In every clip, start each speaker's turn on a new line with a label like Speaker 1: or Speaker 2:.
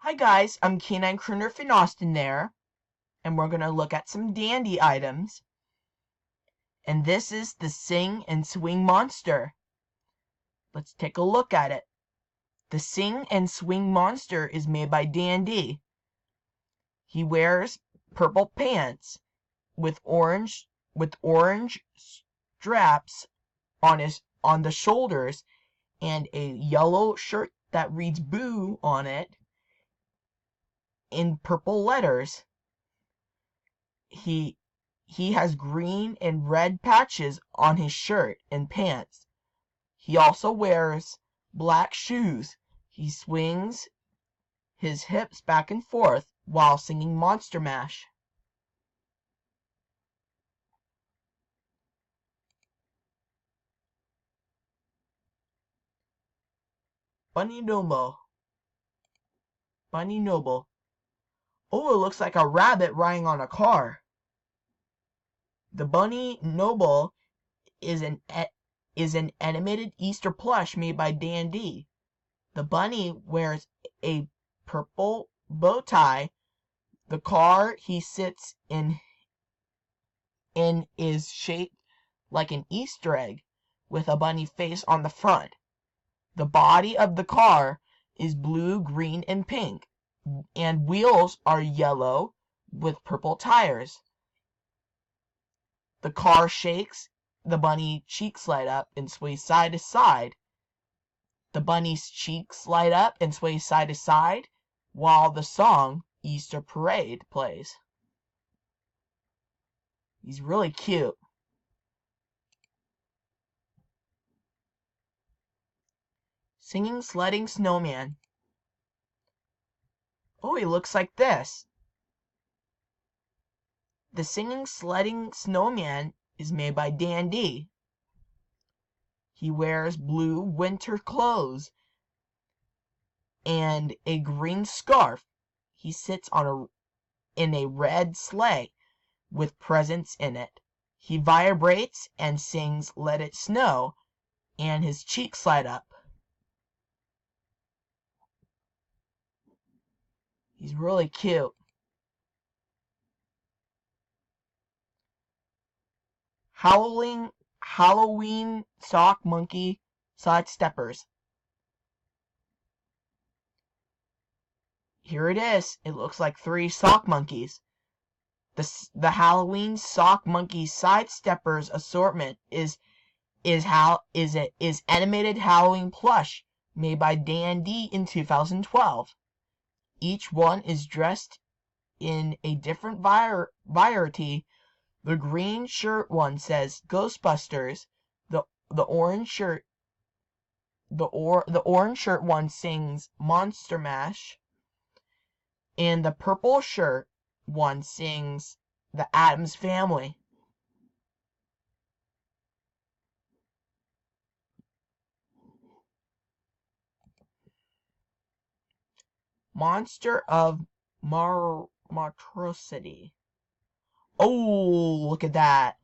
Speaker 1: Hi guys, I'm Canine Crooner from Austin there, and we're going to look at some dandy items. And this is the Sing and Swing Monster. Let's take a look at it. The Sing and Swing Monster is made by Dandy. He wears purple pants with orange straps on the shoulders and a yellow shirt that reads Boo on it in purple letters. He has green and red patches on his shirt and pants. He also wears black shoes. He swings his hips back and forth while singing Monster Mash. Bunny Noble. Oh, it looks like a rabbit riding on a car. The Bunny Noble is an animated Easter plush made by Dandy. The bunny wears a purple bow tie. The car he sits in is shaped like an Easter egg with a bunny face on the front. The body of the car is blue, green, and pink, and wheels are yellow with purple tires. The car shakes, the bunny cheeks light up and sway side to side. The bunny's cheeks light up and sway side to side while the song Easter Parade plays. He's really cute. Singing Sledding Snowman. Oh, he looks like this. The Singing Sledding Snowman is made by Dandy. He wears blue winter clothes and a green scarf. He sits in a red sleigh with presents in it. He vibrates and sings Let It Snow, and his cheeks light up. He's really cute. Halloween sock monkey side steppers. Here it is. It looks like 3 sock monkeys. The Halloween sock monkey side steppers assortment is animated Halloween plush made by Dandy in 2012. Each one is dressed in a different variety. The green shirt one says Ghostbusters. The orange shirt one sings Monster Mash. And the purple shirt one sings The Addams Family. Monster of Monstrosity. Oh, look at that.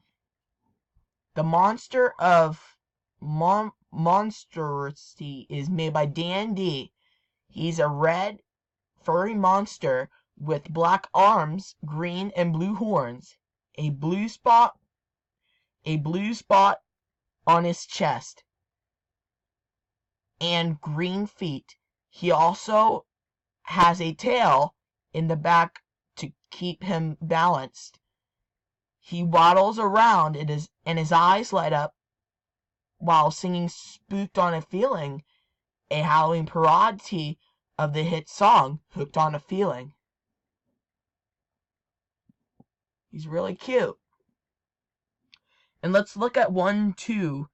Speaker 1: The Monster of Monstrosity is made by Dandy. He's a red, furry monster with black arms, green and blue horns, a blue spot on his chest, and green feet. He also has a tail in the back to keep him balanced. He waddles around and his eyes light up while singing Spooked on a Feeling, a Halloween parody of the hit song Hooked on a Feeling. He's really cute. And let's look at 1, 2,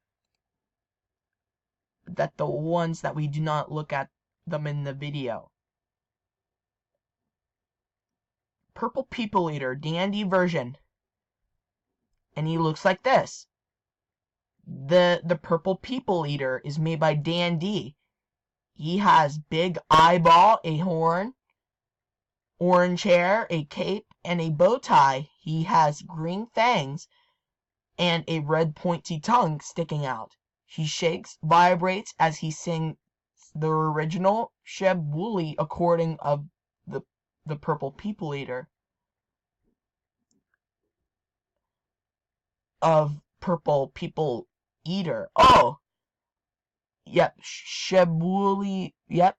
Speaker 1: the ones that we do not look at them in the video. Purple People Eater, Dandy version. And he looks like this. The Purple People Eater is made by Dandy. He has big eyeball, a horn, orange hair, a cape, and a bow tie. He has green fangs and a red pointy tongue sticking out. He vibrates as he sings the original Sheb Woolley the purple people eater. Of purple people eater. Oh, yep, Shebuli. Yep,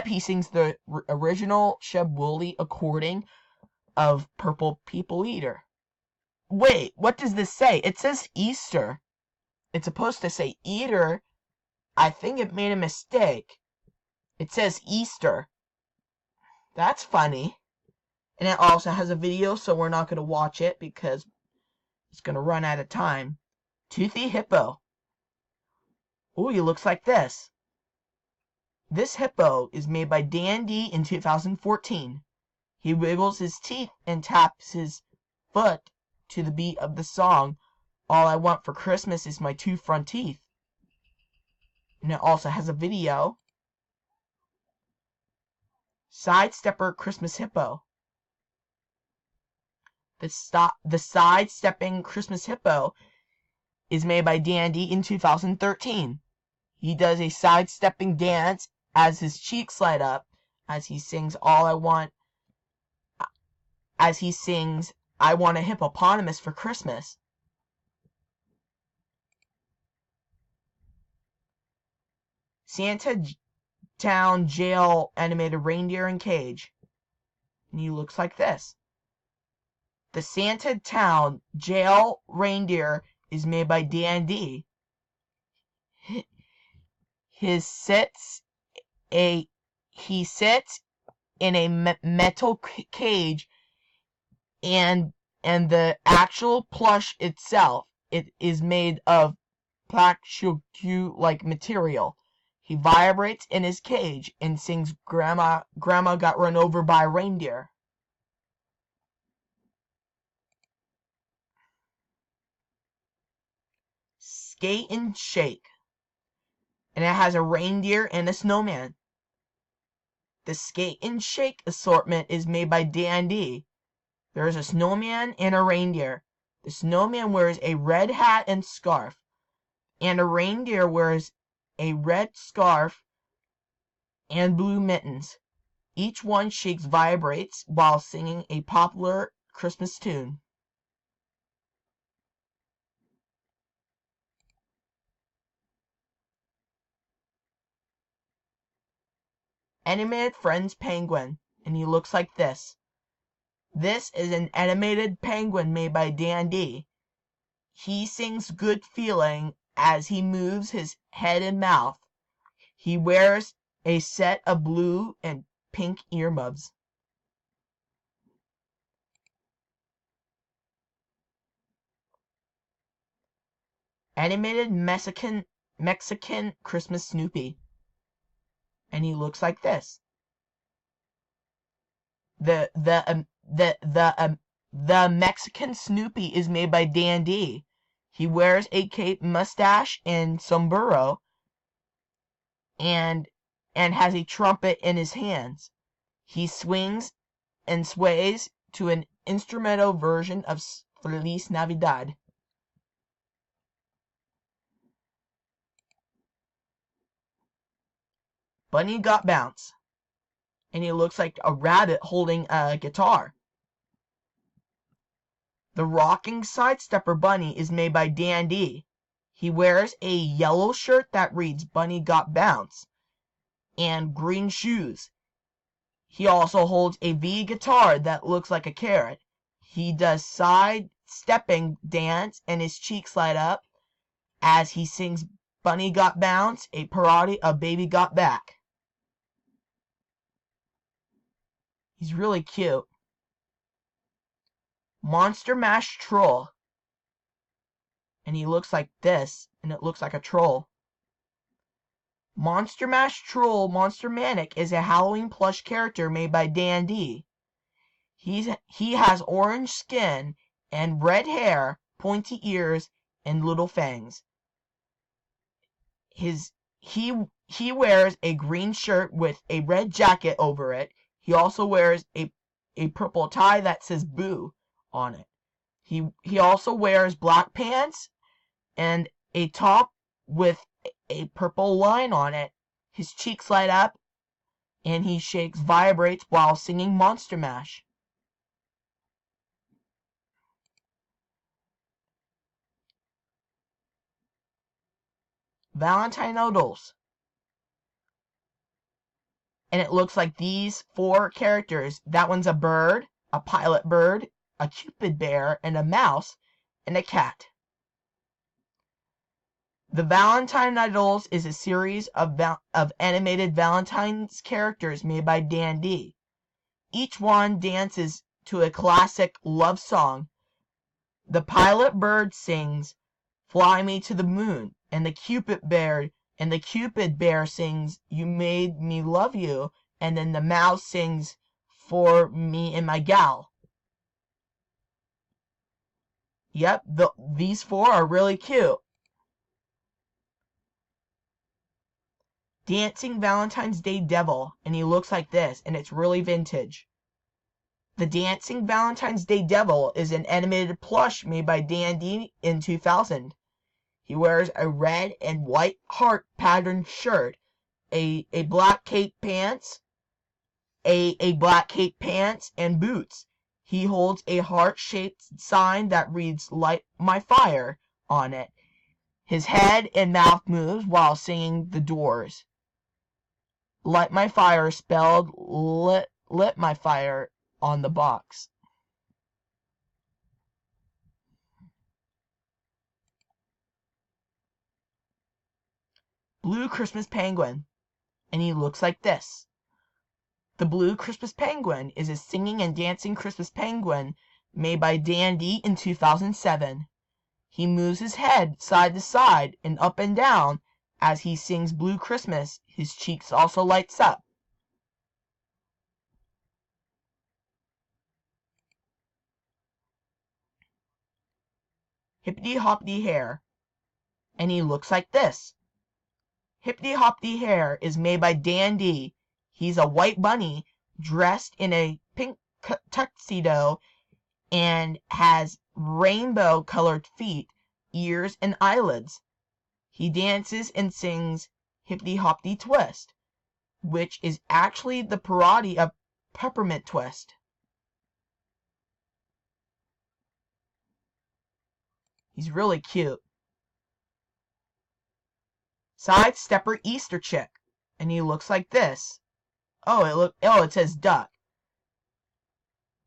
Speaker 1: he sings the original Shebuli according of purple people eater. Wait, what does this say? It says Easter. It's supposed to say eater. I think it made a mistake. It says Easter. That's funny. And it also has a video, so we're not going to watch it because it's going to run out of time. Toothy Hippo. Oh, he looks like this. This hippo is made by Dan D in 2014. He wiggles his teeth and taps his foot to the beat of the song, All I Want for Christmas is My Two Front Teeth. And it also has a video. Sidestepper Christmas Hippo. The sidestepping Christmas Hippo is made by Dandy in 2013. He does a sidestepping dance as his cheeks light up as he sings I Want a Hippopotamus for Christmas. Santa Town Jail animated reindeer in cage. And he looks like this. The Santa Town Jail reindeer is made by Dan D. He sits in a metal cage, and the actual plush itself, it is made of plaque-like material. He vibrates in his cage and sings Grandma Got Run Over by a Reindeer. Skate and Shake. And it has a reindeer and a snowman. The Skate and Shake assortment is made by Dan D. There is a snowman and a reindeer. The snowman wears a red hat and scarf, and a reindeer wears a red scarf and blue mittens. Each one shakes vibrates while singing a popular Christmas tune. Animated Friends Penguin, and he looks like this. This is an animated penguin made by Dan D. He sings Good Feeling as he moves his head and mouth. He wears a set of blue and pink earmuffs. Animated Mexican Christmas Snoopy. And he looks like this. The Mexican Snoopy is made by Dan D. He wears a cape, mustache, and sombrero, and has a trumpet in his hands. He swings and sways to an instrumental version of Feliz Navidad. Bunny Got Bounce. And he looks like a rabbit holding a guitar. The Rocking Sidestepper Bunny is made by Dan D. He wears a yellow shirt that reads Bunny Got Bounce and green shoes. He also holds a V guitar that looks like a carrot. He does side-stepping dance and his cheeks light up as he sings Bunny Got Bounce, a parody of Baby Got Back. He's really cute. Monster Mash Troll. And he looks like this, and it looks like a troll. Monster Mash Troll Monster Manic is a Halloween plush character made by Dan D. He has orange skin and red hair, pointy ears, and little fangs. He wears a green shirt with a red jacket over it. He also wears a purple tie that says Boo on it. He also wears black pants and a top with a purple line on it. His cheeks light up and he shakes vibrates while singing Monster Mash. Valentine Idols. And it looks like these 4 characters. That one's a bird, a pilot bird, a cupid bear, and a mouse, and a cat. The Valentine Idols is a series of animated Valentine's characters made by Dan D. Each one dances to a classic love song. The pilot bird sings "Fly Me to the Moon," and the cupid bear sings "You Made Me Love You," and then the mouse sings "For Me and My Gal." Yep, these 4 are really cute. Dancing Valentine's Day Devil, and he looks like this, and it's really vintage. The Dancing Valentine's Day Devil is an animated plush made by Dan D in 2000. He wears a red and white heart patterned shirt, a black cape pants, black cape pants and boots. He holds a heart-shaped sign that reads "Light My Fire" on it. His head and mouth moves while singing The Doors. "Light My Fire" spelled lit my fire on the box. Blue Christmas Penguin, and he looks like this. The Blue Christmas Penguin is a singing and dancing Christmas penguin made by Dan D in 2007. He moves his head side to side and up and down as he sings Blue Christmas. His cheeks also lights up. Hippity Hoppity Hair, and he looks like this. Hippity Hoppity Hair is made by Dan D. He's a white bunny dressed in a pink tuxedo and has rainbow-colored feet, ears, and eyelids. He dances and sings Hippity Hoppity Twist, which is actually the parody of Peppermint Twist. He's really cute. Sidestepper Easter Chick, and he looks like this. It says duck.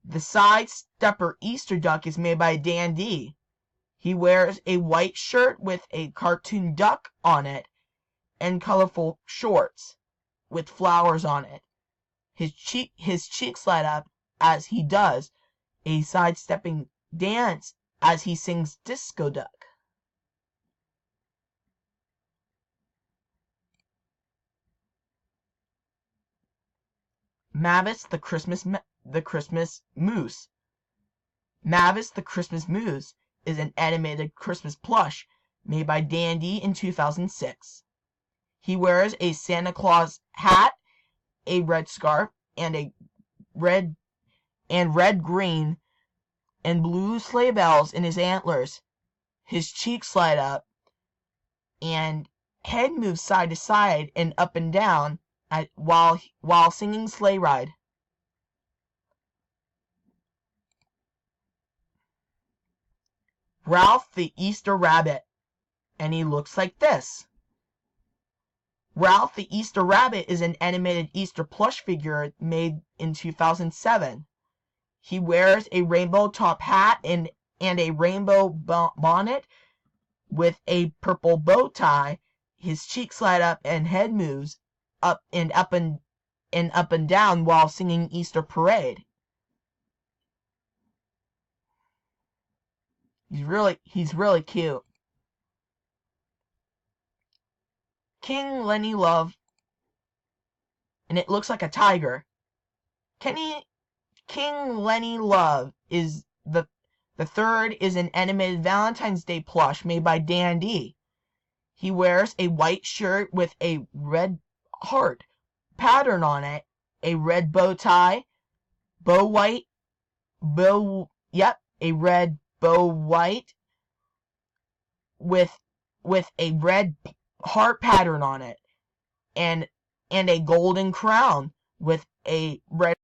Speaker 1: The Sidestepper Easter Duck is made by Dan D. He wears a white shirt with a cartoon duck on it and colorful shorts with flowers on it. His cheeks light up as he does a sidestepping dance as he sings Disco Duck. Mavis the Christmas Moose. Mavis the Christmas Moose is an animated Christmas plush made by Dan D in 2006. He wears a Santa Claus hat, a red scarf, and red, green, and blue sleigh bells in his antlers. His cheeks light up, and head moves side to side and up and down while singing Sleigh Ride. Ralph the Easter Rabbit, and he looks like this. Ralph the Easter Rabbit is an animated Easter plush figure made in 2007. He wears a rainbow top hat and a rainbow bonnet with a purple bow tie. His cheeks light up and head moves up and down while singing Easter Parade. He's really cute. King Lenny Love, and it looks like a tiger. King Lenny Love is the third is an animated Valentine's Day plush made by Dan D. He wears a white shirt with a red heart pattern on it, a red bow tie, a red bow white with a red heart pattern on it, and a golden crown. with a red